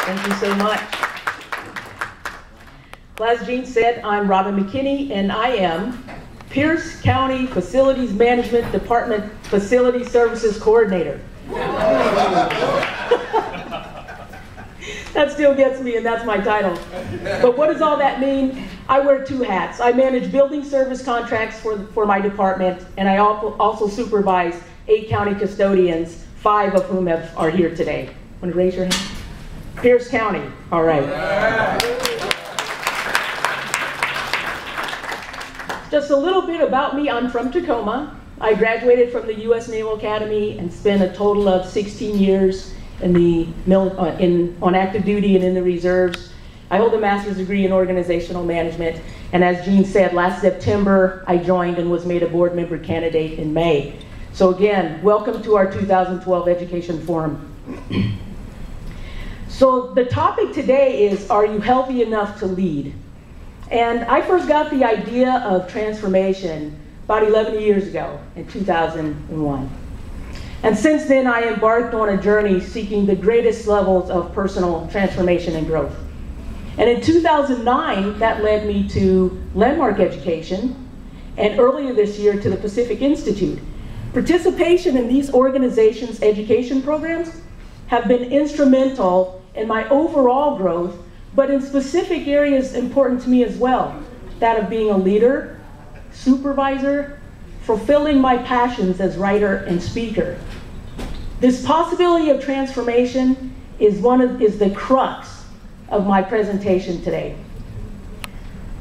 Thank you so much. Well, as Jean said, I'm Robin McKinney, and I am Pierce County Facilities Management Department Facility Services Coordinator. That still gets me, and that's my title. But what does all that mean? I wear two hats. I manage building service contracts for my department, and I also supervise 8 county custodians, 5 of whom are here today. Want to raise your hand? Pierce County. All right. Just a little bit about me. I'm from Tacoma. I graduated from the U.S. Naval Academy and spent a total of 16 years in the on active duty and in the reserves. I hold a master's degree in organizational management, and as Jean said, last September I joined and was made a board member candidate in May. So again, welcome to our 2012 Education Forum. So the topic today is, are you healthy enough to lead? And I first got the idea of transformation about 11 years ago in 2001. And since then, I embarked on a journey seeking the greatest levels of personal transformation and growth. And in 2009, that led me to Landmark Education, and earlier this year to the Pacific Institute. Participation in these organizations' education programs have been instrumental in my overall growth, but in specific areas important to me as well, that of being a leader, supervisor, fulfilling my passions as writer and speaker. This possibility of transformation is the crux of my presentation today.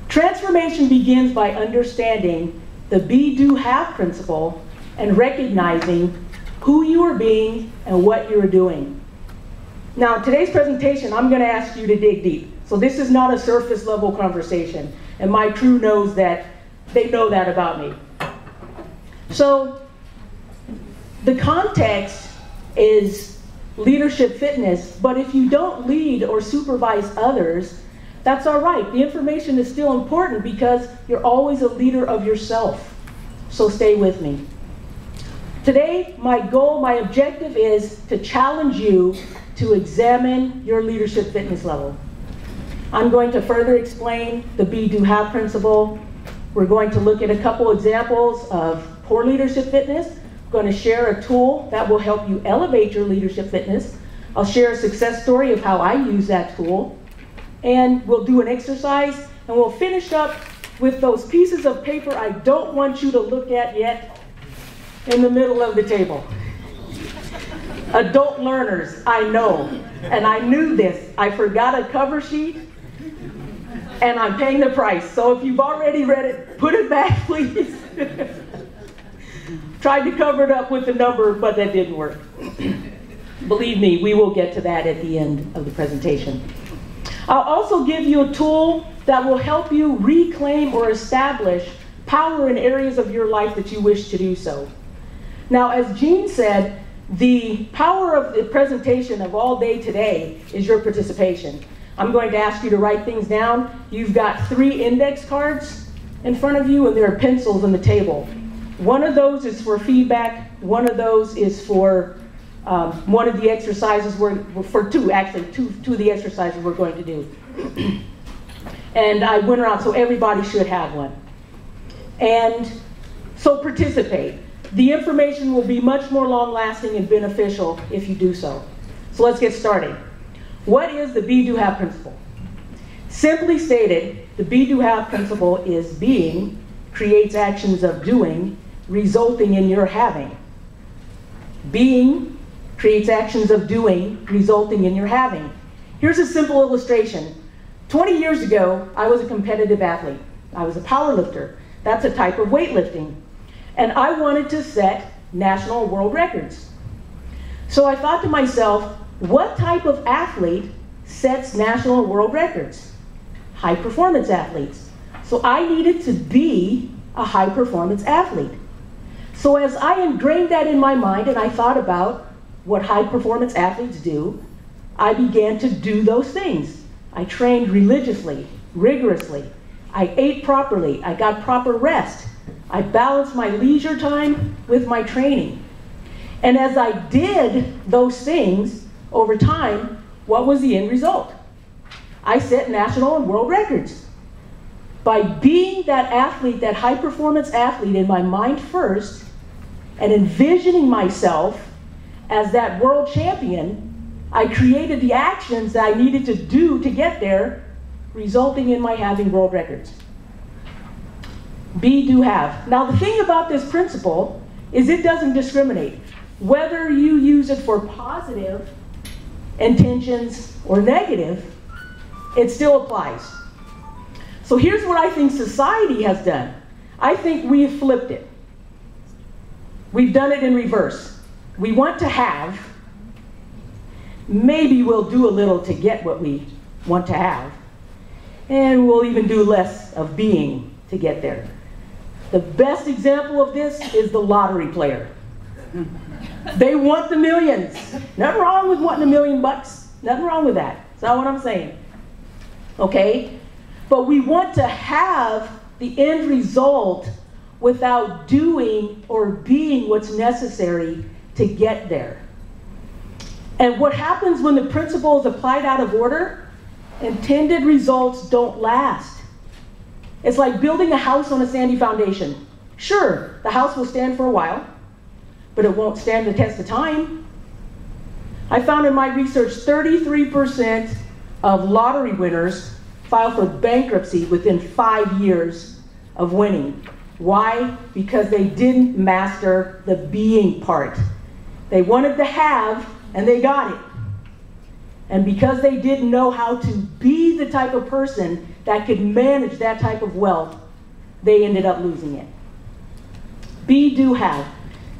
Transformation begins by understanding the be, do, have principle and recognizing who you are being and what you are doing. Now, in today's presentation, I'm going to ask you to dig deep. So this is not a surface level conversation, and my crew knows that. They know that about me. So the context is leadership fitness, but if you don't lead or supervise others, that's all right. The information is still important because you're always a leader of yourself. So stay with me. Today, my goal, my objective is to challenge you to examine your leadership fitness level. I'm going to further explain the be, do, have principle. We're going to look at a couple examples of poor leadership fitness. I'm going to share a tool that will help you elevate your leadership fitness. I'll share a success story of how I use that tool. And we'll do an exercise, and we'll finish up with those pieces of paper I don't want you to look at yet in the middle of the table. Adult learners, I know, and I knew this. I forgot a cover sheet, and I'm paying the price. So if you've already read it, put it back, please. Tried to cover it up with the number, but that didn't work. Believe me, we will get to that at the end of the presentation. I'll also give you a tool that will help you reclaim or establish power in areas of your life that you wish to do so. Now, as Jean said, the power of the presentation of all day today is your participation. I'm going to ask you to write things down. You've got 3 index cards in front of you, and there are pencils on the table. One of those is for feedback. One of those is for one of the exercises, for 2 of the exercises we're going to do. And I went around, so everybody should have one. And so participate. The information will be much more long-lasting and beneficial if you do so. So let's get started. What is the be, do, have principle? Simply stated, the be, do, have principle is being creates actions of doing, resulting in your having. Being creates actions of doing, resulting in your having. Here's a simple illustration. 20 years ago, I was a competitive athlete. I was a power lifter. That's a type of weightlifting. And I wanted to set national world records. So I thought to myself, what type of athlete sets national world records? High performance athletes. So I needed to be a high performance athlete. So as I ingrained that in my mind and I thought about what high performance athletes do, I began to do those things. I trained religiously, rigorously. I ate properly. I got proper rest. I balanced my leisure time with my training. And as I did those things over time, What was the end result? I set national and world records. By being that athlete, that high-performance athlete in my mind first, and envisioning myself as that world champion, I created the actions that I needed to do to get there, resulting in my having world records. Be, do, have. Now the thing about this principle is it doesn't discriminate. Whether you use it for positive intentions or negative, it still applies. So here's what I think society has done. I think we've flipped it. We've done it in reverse. We want to have. Maybe we'll do a little to get what we want to have. And we'll even do less of being to get there. The best example of this is the lottery player. They want the millions. Nothing wrong with wanting $1 million. Nothing wrong with that. That's not what I'm saying. Okay? But we want to have the end result without doing or being what's necessary to get there. And what happens when the principle is applied out of order? Intended results don't last. It's like building a house on a sandy foundation. Sure, the house will stand for a while, but it won't stand the test of time. I found in my research 33% of lottery winners file for bankruptcy within 5 years of winning. Why? Because they didn't master the being part. They wanted to have, and they got it. And because they didn't know how to be the type of person that could manage that type of wealth, they ended up losing it. Be, do, have.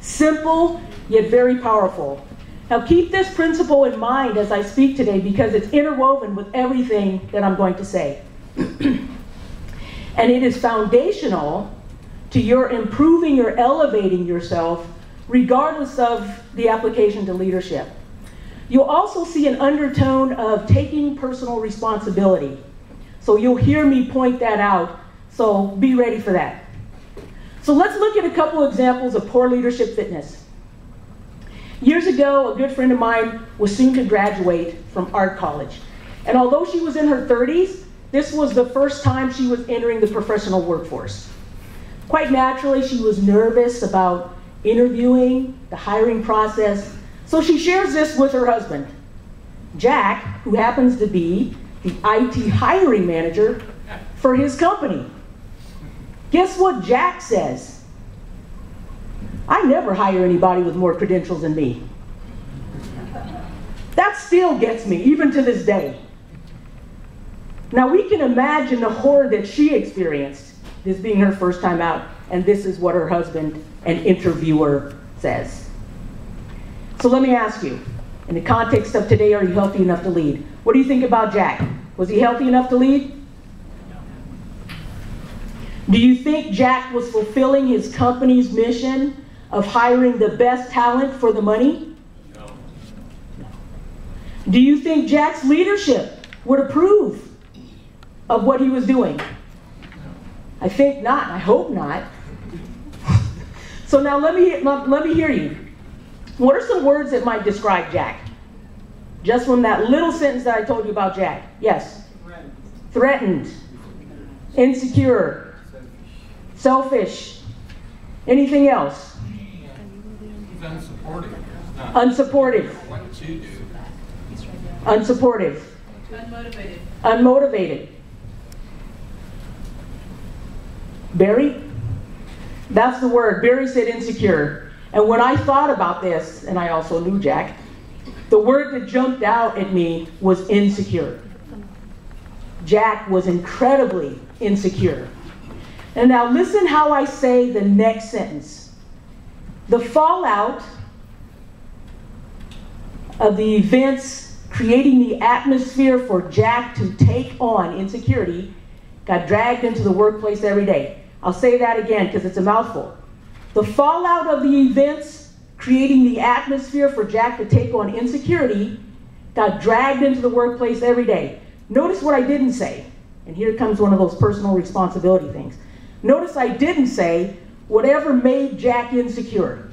Simple, yet very powerful. Now keep this principle in mind as I speak today because it's interwoven with everything that I'm going to say. And it is foundational to your improving or elevating yourself regardless of the application to leadership. You'll also see an undertone of taking personal responsibility. So you'll hear me point that out, so be ready for that. So let's look at a couple examples of poor leadership fitness. Years ago, a good friend of mine was soon to graduate from art college. And although she was in her 30s, this was the first time she was entering the professional workforce. Quite naturally, she was nervous about interviewing, the hiring process. So she shares this with her husband, Jack, who happens to be the IT hiring manager for his company. Guess what Jack says? I never hire anybody with more credentials than me. That still gets me, even to this day. Now we can imagine the horror that she experienced, this being her first time out, and this is what her husband, an interviewer, says. So let me ask you, in the context of today, are you healthy enough to lead? What do you think about Jack? Was he healthy enough to lead? Do you think Jack was fulfilling his company's mission of hiring the best talent for the money? No. Do you think Jack's leadership would approve of what he was doing? I think not. I hope not. So now let me hear you. What are some words that might describe Jack? Just from that little sentence that I told you about Jack. Yes? Threatened. Insecure. Selfish. Anything else? He's unsupportive. Unsupportive. What to do. Unsupportive. Unmotivated. Unmotivated. Barry? That's the word. Barry said insecure. And when I thought about this, and I also knew Jack, the word that jumped out at me was insecure. Jack was incredibly insecure. And now listen how I say the next sentence. The fallout of the events creating the atmosphere for Jack to take on insecurity got dragged into the workplace every day. I'll say that again because it's a mouthful. The fallout of the events creating the atmosphere for Jack to take on insecurity got dragged into the workplace every day. Notice what I didn't say. And here comes one of those personal responsibility things. Notice I didn't say whatever made Jack insecure.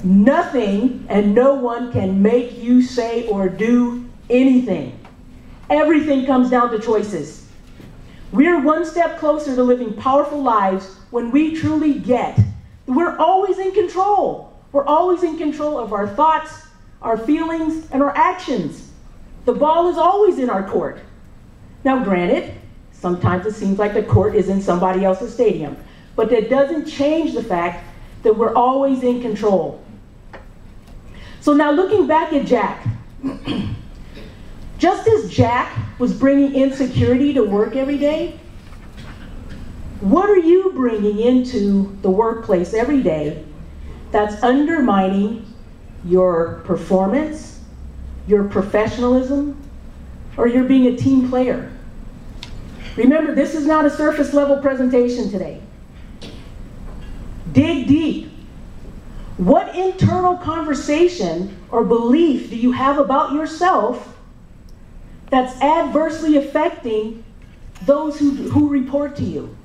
Nothing and no one can make you say or do anything. Everything comes down to choices. We're one step closer to living powerful lives when we truly get that we're always in control. We're always in control of our thoughts, our feelings, and our actions. The ball is always in our court. Now, granted, sometimes it seems like the court is in somebody else's stadium, but that doesn't change the fact that we're always in control. So now looking back at Jack, just as Jack was bringing insecurity to work every day, what are you bringing into the workplace every day that's undermining your performance, your professionalism, or you're being a team player? Remember, this is not a surface level presentation today. Dig deep. What internal conversation or belief do you have about yourself that's adversely affecting those who report to you?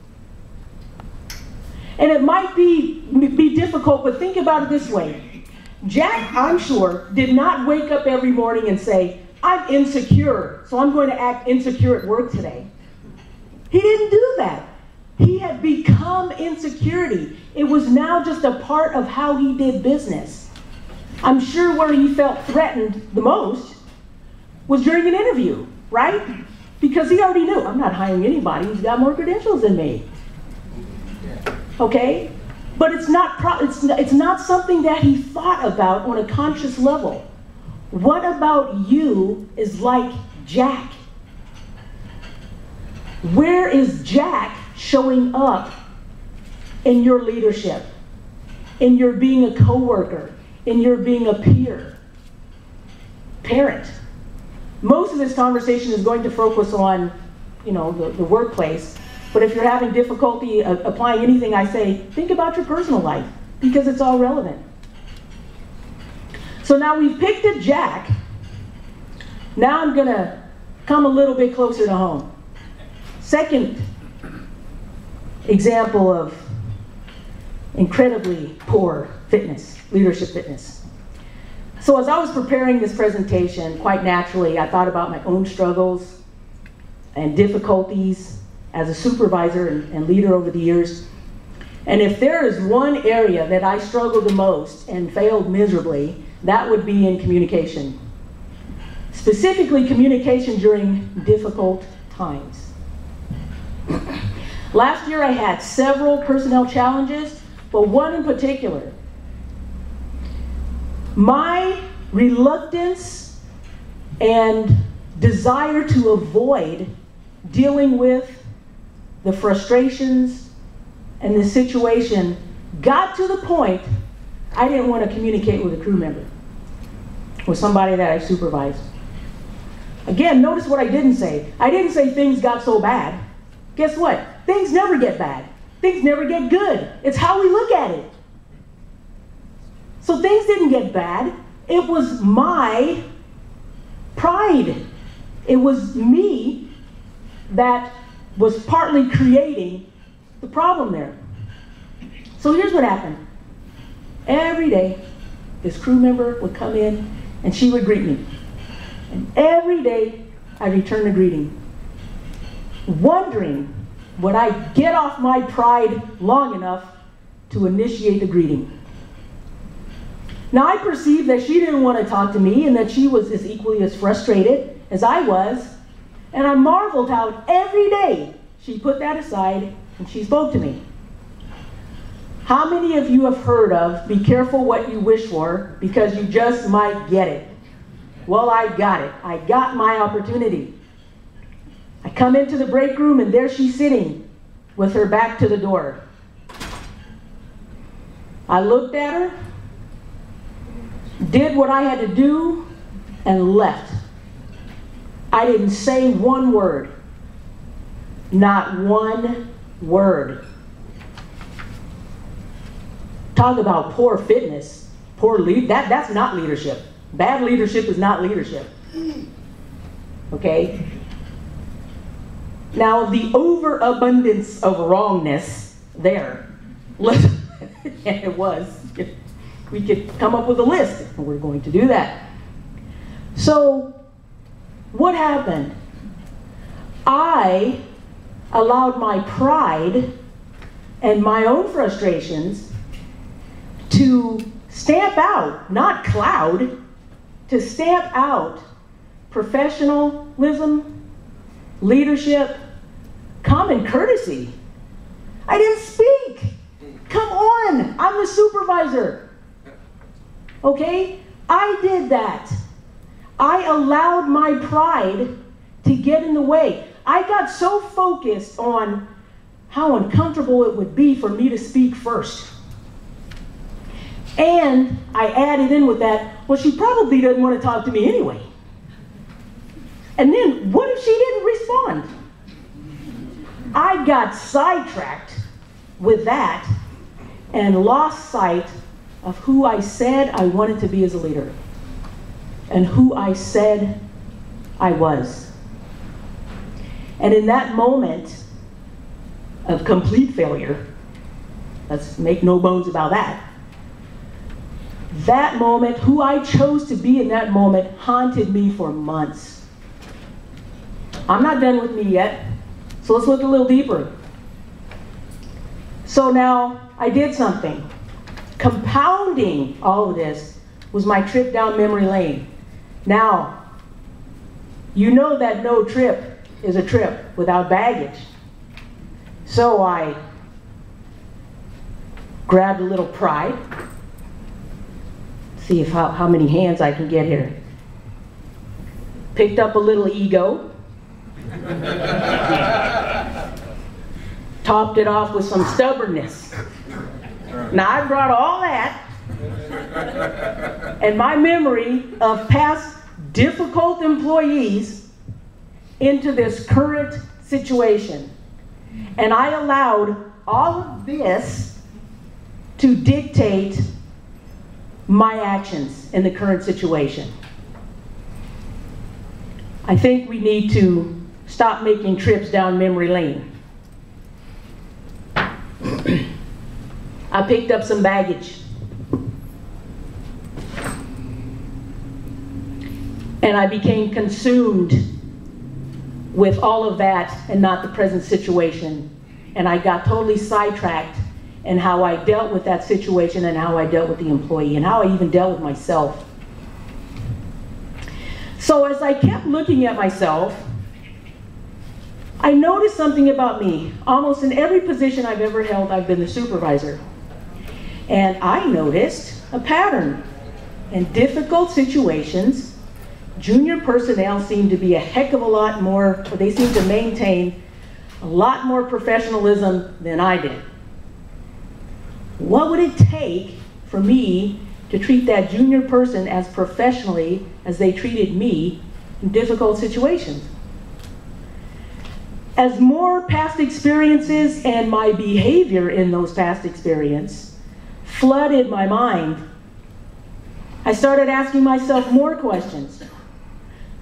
And it might be difficult, but think about it this way. Jack, I'm sure, did not wake up every morning and say, I'm insecure, so I'm going to act insecure at work today. He didn't do that. He had become insecurity. It was now just a part of how he did business. I'm sure where he felt threatened the most was during an interview, right? Because he already knew, I'm not hiring anybody who's got more credentials than me. Okay? But it's not something that he thought about on a conscious level. What about you is like Jack? Where is Jack showing up in your leadership, in your being a coworker, in your being a peer, parent? Most of this conversation is going to focus on, the workplace. But if you're having difficulty applying anything I say, think about your personal life, because it's all relevant. So now we've picked a Jack. Now I'm going to come a little bit closer to home. Second example of incredibly poor fitness, leadership fitness. So as I was preparing this presentation, quite naturally, I thought about my own struggles and difficulties as a supervisor and leader over the years. And if there is one area that I struggled the most and failed miserably, that would be in communication. Specifically, communication during difficult times. Last year I had several personnel challenges, but one in particular. My reluctance and desire to avoid dealing with the frustrations and the situation got to the point I didn't want to communicate with a crew member, with somebody that I supervised. Again, notice what I didn't say. I didn't say things got so bad. Guess what? Things never get bad. Things never get good. It's how we look at it. So things didn't get bad. It was my pride. It was me that was partly creating the problem there. So here's what happened. Every day, this crew member would come in and she would greet me. And every day, I returned the greeting, wondering, would I get off my pride long enough to initiate the greeting? Now, I perceived that she didn't want to talk to me and that she was as equally as frustrated as I was. And I marveled how every day she put that aside and she spoke to me. How many of you have heard of, be careful what you wish for because you just might get it? Well, I got it. I got my opportunity. I come into the break room and there she's sitting with her back to the door. I looked at her, did what I had to do, and left. I didn't say one word. Not one word. Talk about poor fitness, poor that's not leadership. Bad leadership is not leadership. Okay? Now, the overabundance of wrongness there, and it was, we could come up with a list, and we're going to do that. So, what happened? I allowed my pride and my own frustrations to stamp out, not cloud, to stamp out professionalism, leadership, common courtesy. I didn't speak. Come on, I'm the supervisor. Okay? I did that. I allowed my pride to get in the way. I got so focused on how uncomfortable it would be for me to speak first. And I added in with that, well, she probably doesn't want to talk to me anyway. And then, what if she didn't respond? I got sidetracked with that and lost sight of who I said I wanted to be as a leader and who I said I was. And in that moment of complete failure, let's make no bones about that, that moment, who I chose to be in that moment, haunted me for months. I'm not done with me yet, so let's look a little deeper. So now, I did something. Compounding all of this was my trip down memory lane. Now, you know that no trip is a trip without baggage. So I grabbed a little pride. See if how many hands I can get here. Picked up a little ego. Topped it off with some stubbornness. Now I brought all that and my memory of past difficult employees into this current situation. And I allowed all of this to dictate my actions in the current situation. I think we need to stop making trips down memory lane. I picked up some baggage. And I became consumed with all of that and not the present situation. And I got totally sidetracked in how I dealt with that situation and how I dealt with the employee and how I even dealt with myself. So as I kept looking at myself, I noticed something about me. Almost in every position I've ever held, I've been the supervisor. And I noticed a pattern. In difficult situations, junior personnel seem to be a heck of a lot more, or they seem to maintain a lot more professionalism than I did. What would it take for me to treat that junior person as professionally as they treated me in difficult situations? As more past experiences and my behavior in those past experiences flooded my mind, I started asking myself more questions.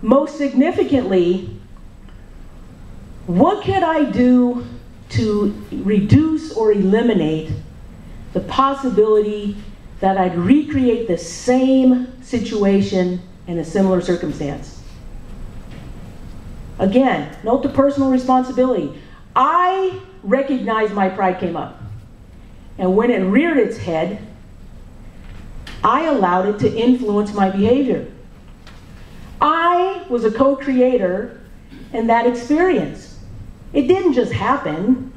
Most significantly, what could I do to reduce or eliminate the possibility that I'd recreate the same situation in a similar circumstance? Again, note the personal responsibility. I recognized my pride came up. And when it reared its head, I allowed it to influence my behavior. I was a co-creator in that experience. It didn't just happen.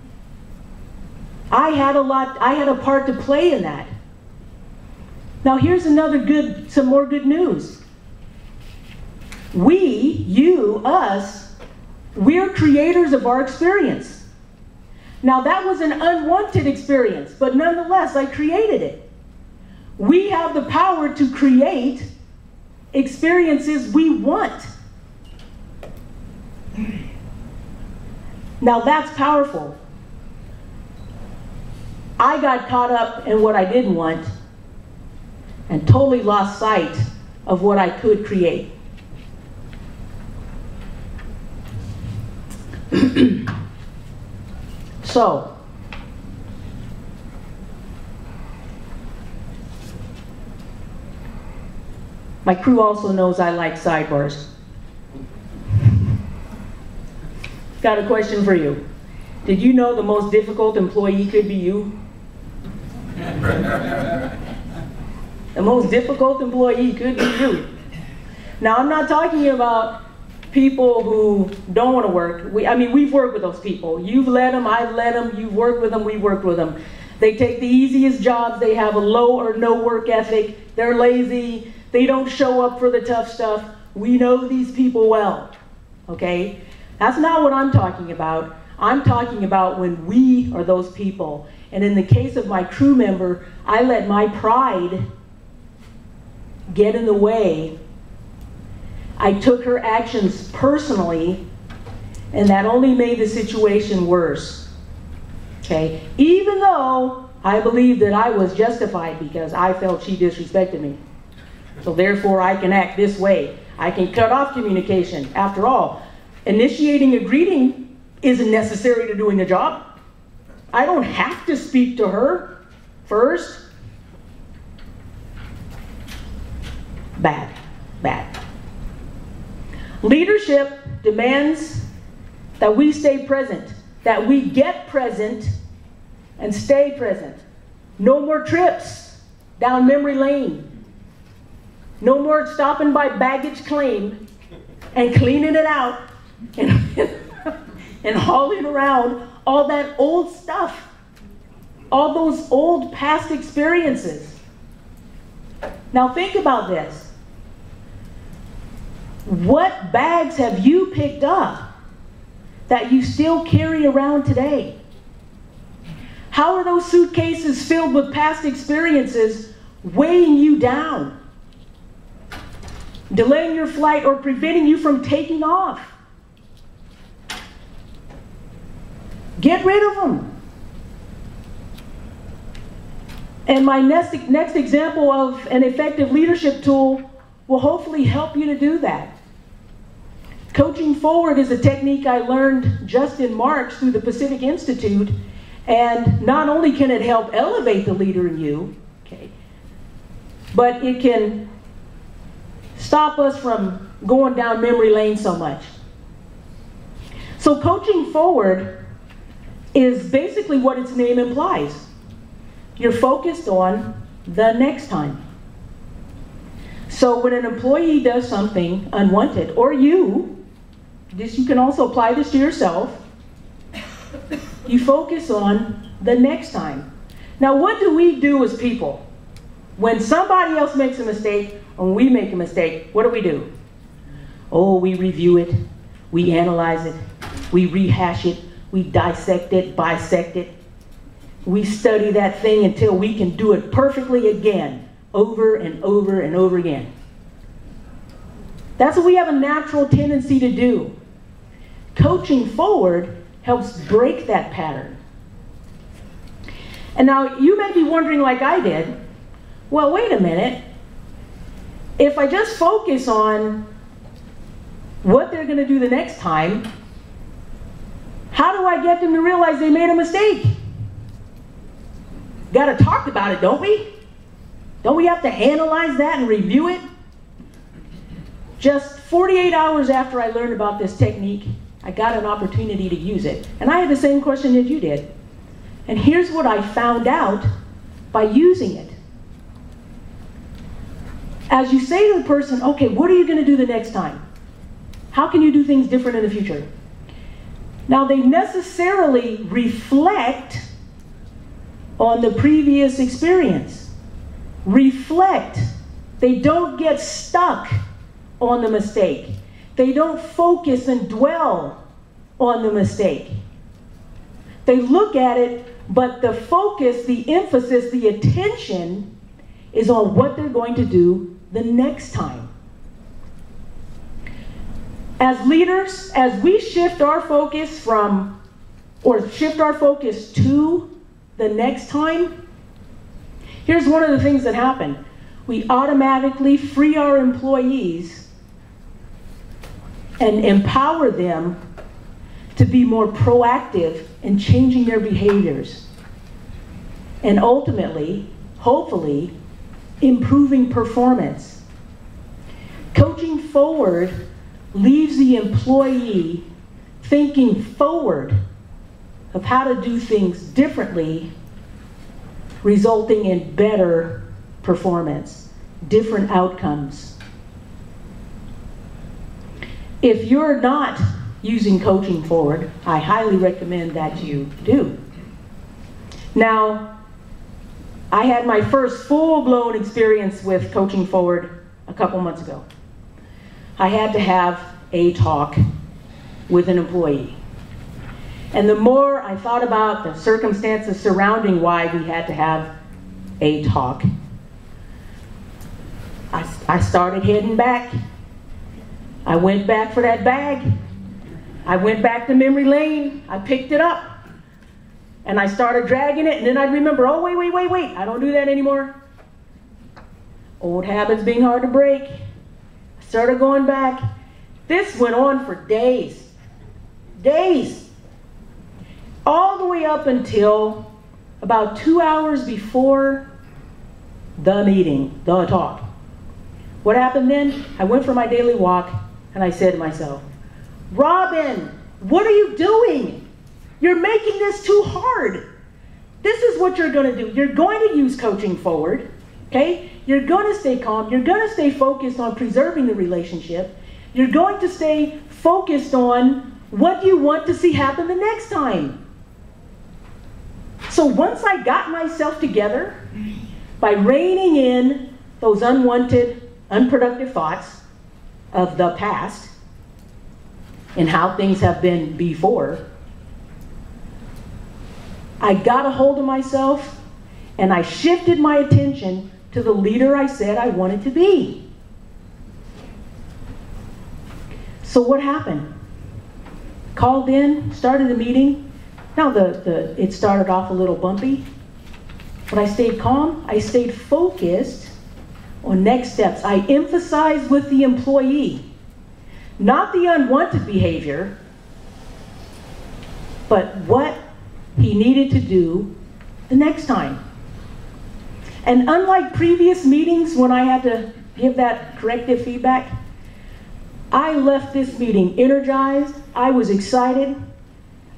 I had a part to play in that. Now here's some more good news. We, you, us, we're creators of our experience. Now that was an unwanted experience, but nonetheless, I created it. We have the power to create experiences we want. Now that's powerful. I got caught up in what I didn't want and totally lost sight of what I could create. So, My crew also knows I like sidebars. Got a question for you. Did you know the most difficult employee could be you? The most difficult employee could be you. Now, I'm not talking about people who don't want to work. We've worked with those people. You've led them, I've led them, you've worked with them, we've worked with them. They take the easiest jobs, they have a low or no work ethic, they're lazy, they don't show up for the tough stuff. We know these people well, okay? That's not what I'm talking about. I'm talking about when we are those people. And in the case of my crew member, I let my pride get in the way. I took her actions personally, and that only made the situation worse. Okay? Even though I believed that I was justified because I felt she disrespected me. So therefore I can act this way. I can cut off communication. After all, initiating a greeting isn't necessary to doing a job. I don't have to speak to her first. Bad. Leadership demands that we stay present, that we get present and stay present. No more trips down memory lane. No more stopping by baggage claim and cleaning it out and hauling around all that old stuff, all those old past experiences. Now think about this. What bags have you picked up that you still carry around today? How are those suitcases filled with past experiences weighing you down, delaying your flight or preventing you from taking off? Get rid of them. And my next example of an effective leadership tool will hopefully help you to do that. Coaching Forward is a technique I learned just in March through the Pacific Institute, and not only can it help elevate the leader in you, okay, but it can stop us from going down memory lane so much. So Coaching Forward is basically what its name implies. You're focused on the next time. So when an employee does something unwanted, or you can also apply this to yourself, you focus on the next time. Now, what do we do as people? When somebody else makes a mistake, or when we make a mistake, what do? Oh, we review it, we analyze it, we rehash it, we dissect it, bisect it. We study that thing until we can do it perfectly again, over and over and over again. That's what we have a natural tendency to do. Coaching Forward helps break that pattern. And now you may be wondering, like I did, well, wait a minute. If I just focus on what they're going to do the next time, how do I get them to realize they made a mistake? Got to talk about it, don't we? Don't we have to analyze that and review it? Just 48 hours after I learned about this technique, I got an opportunity to use it. And I had the same question that you did. And here's what I found out by using it. As you say to the person, okay, what are you going to do the next time? How can you do things different in the future? Now, they necessarily reflect on the previous experience. Reflect. They don't get stuck on the mistake. They don't focus and dwell on the mistake. They look at it, but the focus, the emphasis, the attention is on what they're going to do the next time. As leaders, as we shift our focus to the next time, here's one of the things that happen. We automatically free our employees and empower them to be more proactive in changing their behaviors. And ultimately, hopefully, improving performance. forward leaves the employee thinking forward of how to do things differently, resulting in better performance, different outcomes. If you're not using Coaching Forward, I highly recommend that you do. Now, I had my first full-blown experience with Coaching Forward a couple months ago. I had to have a talk with an employee. And the more I thought about the circumstances surrounding why we had to have a talk, I started heading back. I went back for that bag. I went back to memory lane. I picked it up. And I started dragging it, and then I'd remember, oh, wait, I don't do that anymore. Old habits being hard to break. I started going back. This went on for days. Days. All the way up until about 2 hours before the meeting, the talk. What happened then? I went for my daily walk, and I said to myself, Robin, what are you doing? You're making this too hard. This is what you're going to do. You're going to use Coaching Forward, okay? You're going to stay calm. You're going to stay focused on preserving the relationship. You're going to stay focused on what you want to see happen the next time. So once I got myself together by reining in those unwanted, unproductive thoughts of the past and how things have been before, I got a hold of myself and I shifted my attention to the leader I said I wanted to be. So what happened? Called in, started the meeting. Now it started off a little bumpy, but I stayed calm. I stayed focused on next steps. I emphasized with the employee, not the unwanted behavior, but what he needed to do the next time. And unlike previous meetings when I had to give that corrective feedback, I left this meeting energized. I was excited.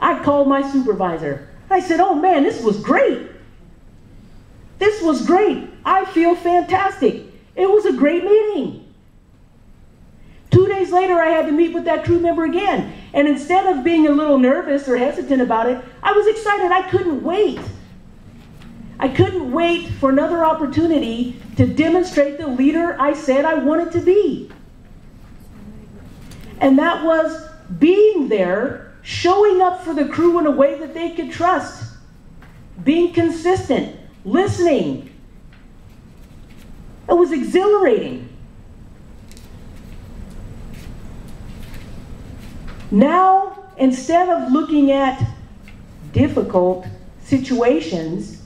I called my supervisor. I said, oh man, this was great. This was great. I feel fantastic. It was a great meeting. 2 days later, I had to meet with that crew member again. And instead of being a little nervous or hesitant about it, I was excited. I couldn't wait. I couldn't wait for another opportunity to demonstrate the leader I said I wanted to be. And that was being there, showing up for the crew in a way that they could trust, being consistent, listening. It was exhilarating. Now, instead of looking at difficult situations,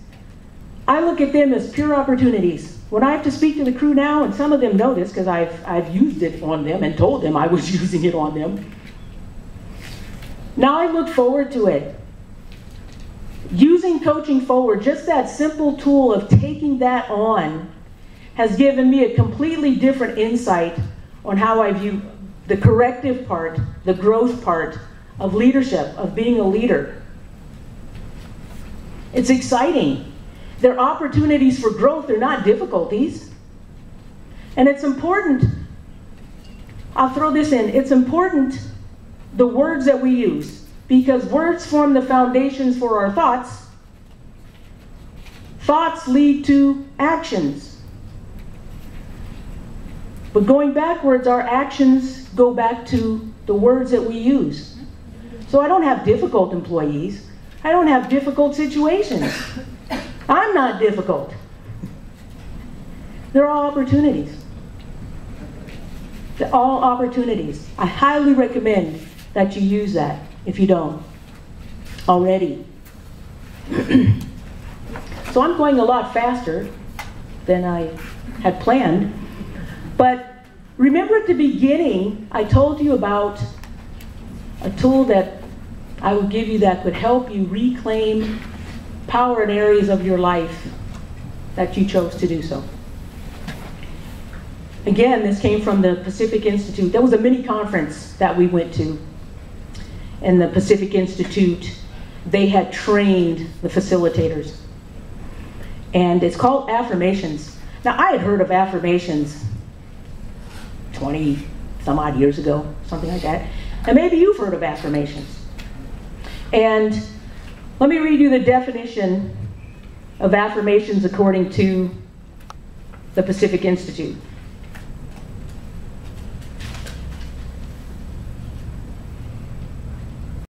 I look at them as pure opportunities. When I have to speak to the crew now, and some of them know this because I've used it on them and told them I was using it on them. Now I look forward to it. Using Coaching Forward, just that simple tool of taking that on, has given me a completely different insight on how I view the corrective part, the growth part of leadership, of being a leader. It's exciting. They're opportunities for growth. They're not difficulties. And it's important, I'll throw this in, it's important the words that we use, because words form the foundations for our thoughts. Thoughts lead to actions. But going backwards, our actions go back to the words that we use. So I don't have difficult employees. I don't have difficult situations. I'm not difficult. They're all opportunities. They're all opportunities. I highly recommend that you use that if you don't already. So I'm going a lot faster than I had planned. But remember at the beginning, I told you about a tool that I would give you that could help you reclaim power in areas of your life that you chose to do so. Again, this came from the Pacific Institute. There was a mini conference that we went to. And the Pacific Institute, they had trained the facilitators. And it's called affirmations. Now, I had heard of affirmations 20 some odd years ago, something like that. And maybe you've heard of affirmations. And let me read you the definition of affirmations according to the Pacific Institute.